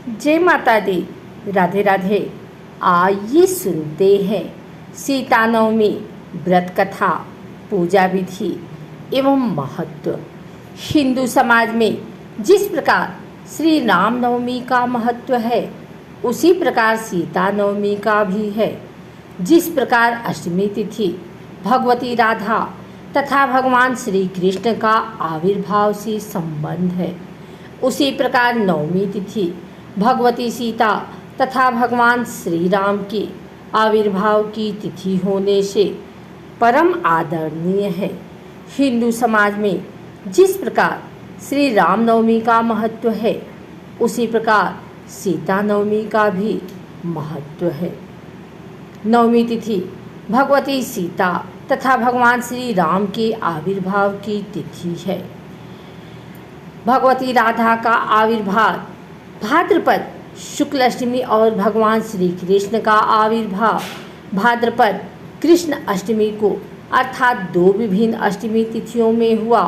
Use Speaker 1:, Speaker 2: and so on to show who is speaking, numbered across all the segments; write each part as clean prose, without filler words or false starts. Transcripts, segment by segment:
Speaker 1: जय माता दी। राधे राधे। आइए सुनते हैं सीता नवमी व्रत कथा, पूजा विधि एवं महत्व। हिंदू समाज में जिस प्रकार श्री राम नवमी का महत्व है, उसी प्रकार सीता नवमी का भी है। जिस प्रकार अष्टमी तिथि भगवती राधा तथा भगवान श्री कृष्ण का आविर्भाव से संबंध है, उसी प्रकार नवमी तिथि भगवती सीता तथा भगवान श्री राम के आविर्भाव की तिथि होने से परम आदरणीय है। हिंदू समाज में जिस प्रकार श्री राम नवमी का महत्व है, उसी प्रकार सीता नवमी का भी महत्व है। नवमी तिथि भगवती सीता तथा भगवान श्री राम के आविर्भाव की तिथि है। भगवती राधा का आविर्भाव भाद्रपद शुक्ल अष्टमी और भगवान श्री कृष्ण का आविर्भाव भाद्रपद कृष्ण अष्टमी को अर्थात दो विभिन्न अष्टमी तिथियों में हुआ।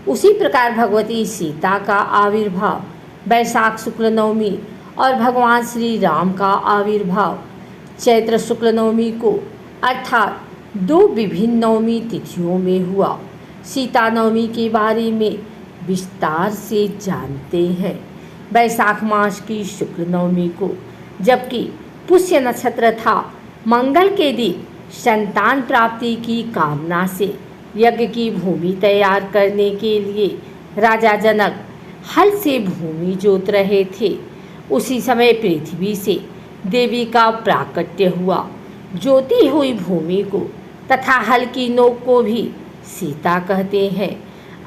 Speaker 1: उसी प्रकार भगवती सीता का आविर्भाव बैसाख शुक्ल नवमी और भगवान श्री राम का आविर्भाव चैत्र शुक्ल नवमी को अर्थात दो विभिन्न नवमी तिथियों में हुआ। सीता नवमी के बारे में विस्तार से जानते हैं। बैसाख मास की शुक्ल नवमी को, जबकि पुष्य नक्षत्र था, मंगल के दिन संतान प्राप्ति की कामना से यज्ञ की भूमि तैयार करने के लिए राजा जनक हल से भूमि जोत रहे थे। उसी समय पृथ्वी से देवी का प्राकट्य हुआ। जोती हुई भूमि को तथा हल की नोक को भी सीता कहते हैं।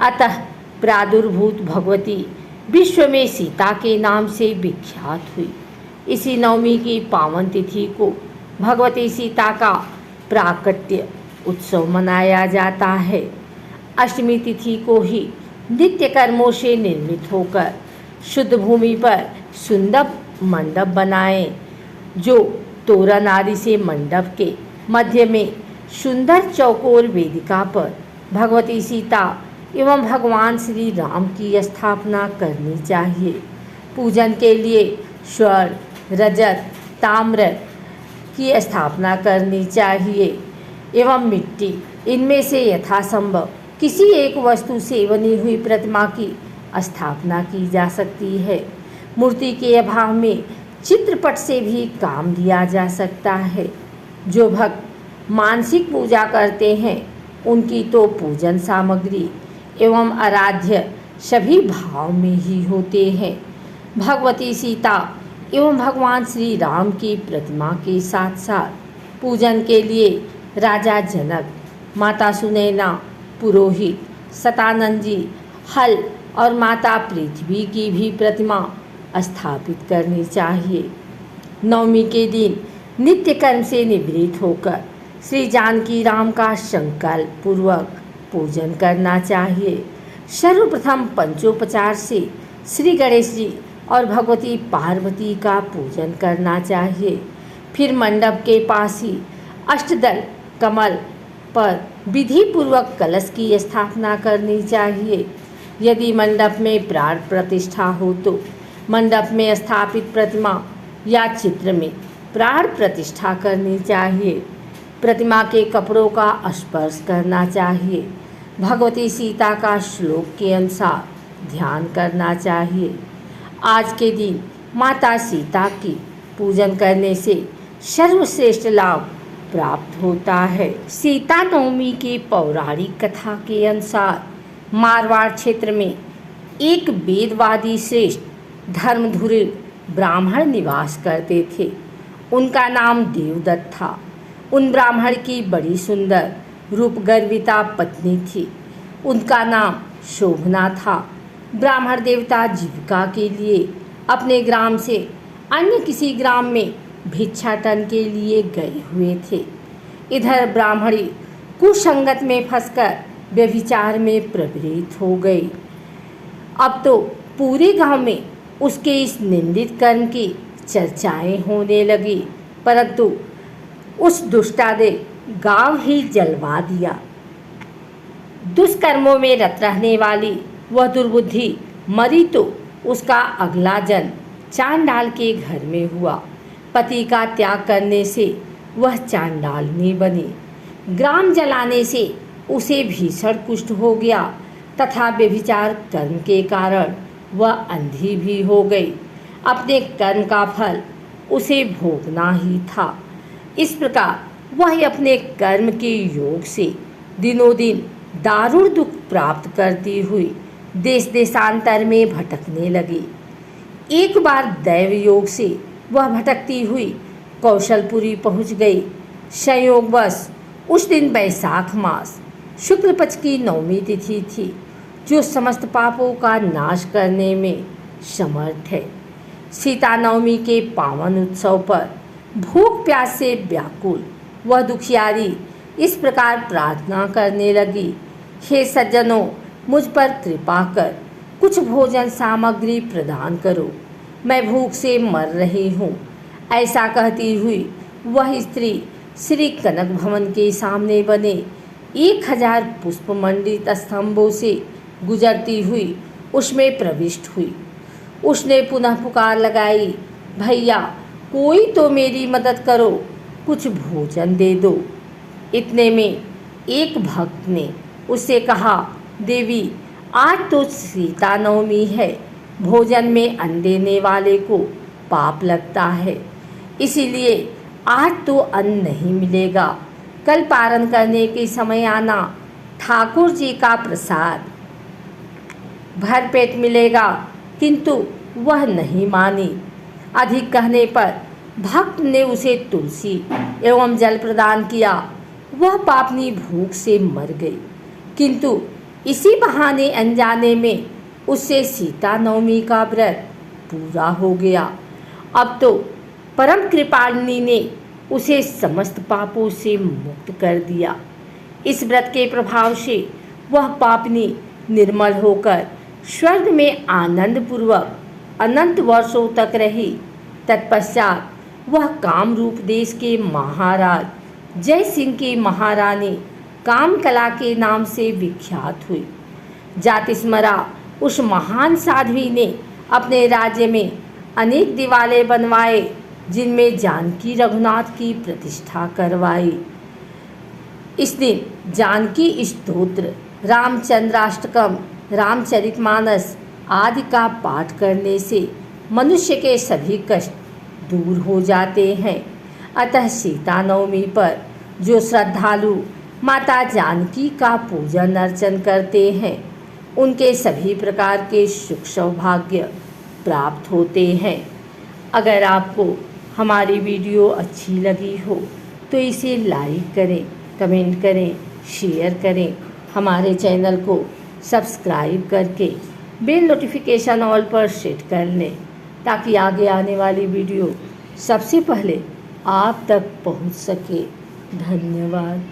Speaker 1: अतः प्रादुर्भूत भगवती विश्व में सीता के नाम से विख्यात हुई। इसी नवमी की पावन तिथि को भगवती सीता का प्राकट्य उत्सव मनाया जाता है। अष्टमी तिथि को ही नित्य कर्मों से निर्मित होकर शुद्ध भूमि पर सुंदर मंडप बनाएं, जो तोरण आदि से मंडप के मध्य में सुंदर चौकोर वेदिका पर भगवती सीता एवं भगवान श्री राम की स्थापना करनी चाहिए। पूजन के लिए स्वर्ण, रजत, ताम्र की स्थापना करनी चाहिए एवं मिट्टी, इनमें से यथासंभव किसी एक वस्तु से बनी हुई प्रतिमा की स्थापना की जा सकती है। मूर्ति के अभाव में चित्रपट से भी काम लिया जा सकता है। जो भक्त मानसिक पूजा करते हैं, उनकी तो पूजन सामग्री एवं आराध्य सभी भाव में ही होते हैं। भगवती सीता एवं भगवान श्री राम की प्रतिमा के साथ साथ पूजन के लिए राजा जनक, माता सुनैना, पुरोहित सतानंद जी, हल और माता पृथ्वी की भी प्रतिमा स्थापित करनी चाहिए। नवमी के दिन नित्य कर्म से निवृत्त होकर श्री जानकी राम का संकल्प पूर्वक पूजन करना चाहिए। सर्वप्रथम पंचोपचार से श्री गणेश जी और भगवती पार्वती का पूजन करना चाहिए। फिर मंडप के पास ही अष्टदल कमल पर विधि पूर्वक कलश की स्थापना करनी चाहिए। यदि मंडप में प्राण प्रतिष्ठा हो तो मंडप में स्थापित प्रतिमा या चित्र में प्राण प्रतिष्ठा करनी चाहिए। प्रतिमा के कपड़ों का स्पर्श करना चाहिए। भगवती सीता का श्लोक के अनुसार ध्यान करना चाहिए। आज के दिन माता सीता की पूजन करने से सर्वश्रेष्ठ लाभ प्राप्त होता है। सीता नवमी के पौराणिक कथा के अनुसार मारवाड़ क्षेत्र में एक वेदवादी श्रेष्ठ धर्मधुरी ब्राह्मण निवास करते थे। उनका नाम देवदत्त था। उन ब्राह्मण की बड़ी सुंदर रूपगर्विता पत्नी थी। उनका नाम शोभना था। ब्राह्मण देवता जीविका के लिए अपने ग्राम से अन्य किसी ग्राम में भिक्षाटन के लिए गए हुए थे। इधर ब्राह्मणी कुसंगत में फंसकर व्यभिचार में प्रवृत्त हो गई। अब तो पूरे गांव में उसके इस निंदित कर्म की चर्चाएं होने लगी, परंतु उस दुष्टा ने गांव ही जलवा दिया। दुष्कर्मों में रत रहने वाली वह दुर्बुद्धि मरी तो उसका अगला जन्म चांडाल के घर में हुआ। पति का त्याग करने से वह चांडालनी बनी। ग्राम जलाने से उसे भीषण कुष्ठ हो गया तथा व्यभिचार कर्म के कारण वह अंधी भी हो गई। अपने कर्म का फल उसे भोगना ही था। इस प्रकार वह अपने कर्म के योग से दिनों दिन दारुण दुख प्राप्त करती हुई देश देशांतर में भटकने लगी। एक बार दैव योग से वह भटकती हुई कौशलपुरी पहुंच गई। संयोगवश उस दिन वैशाख मास शुक्ल पक्ष की 9वीं तिथि थी, जो समस्त पापों का नाश करने में समर्थ है। सीता नवमी के पावन उत्सव पर भूख प्यास से व्याकुल वह दुखियारी इस प्रकार प्रार्थना करने लगी, हे सज्जनों, मुझ पर कृपा कर कुछ भोजन सामग्री प्रदान करो, मैं भूख से मर रही हूँ। ऐसा कहती हुई वह स्त्री श्री कनक भवन के सामने बने 1000 पुष्पमंडित स्तंभों से गुजरती हुई उसमें प्रविष्ट हुई। उसने पुनः पुकार लगाई, भैया कोई तो मेरी मदद करो, कुछ भोजन दे दो। इतने में एक भक्त ने उससे कहा, देवी आज तो सीता नवमी है, भोजन में अन्न देने वाले को पाप लगता है, इसीलिए आज तो अन्न नहीं मिलेगा। कल पारण करने के समय आना, ठाकुर जी का प्रसाद भर पेट मिलेगा। किंतु वह नहीं मानी। अधिक कहने पर भक्त ने उसे तुलसी एवं जल प्रदान किया। वह पापनी भूख से मर गई। किंतु इसी बहाने अनजाने में उससे सीता नवमी का व्रत पूरा हो गया। अब तो परम कृपालिनी ने उसे समस्त पापों से मुक्त कर दिया। इस व्रत के प्रभाव से वह पापनी निर्मल होकर स्वर्ग में आनंद पूर्वक अनंत वर्षों तक रही। तत्पश्चात वह कामरूप देश के महाराज जय सिंह की महारानी कामकला के नाम से विख्यात हुई। जातिस्मरा उस महान साध्वी ने अपने राज्य में अनेक दिवाले बनवाए, जिनमें जानकी रघुनाथ की प्रतिष्ठा करवाई। इस दिन जानकी स्तोत्र, रामचंद्राष्टकम, रामचरितमानस आदि का पाठ करने से मनुष्य के सभी कष्ट दूर हो जाते हैं। अतः सीता नवमी पर जो श्रद्धालु माता जानकी का पूजन अर्चन करते हैं, उनके सभी प्रकार के सुख सौभाग्य प्राप्त होते हैं। अगर आपको हमारी वीडियो अच्छी लगी हो तो इसे लाइक करें, कमेंट करें, शेयर करें। हमारे चैनल को सब्सक्राइब करके बेल नोटिफिकेशन ऑल पर सेट कर लें, ताकि आगे आने वाली वीडियो सबसे पहले आप तक पहुंच सके। धन्यवाद।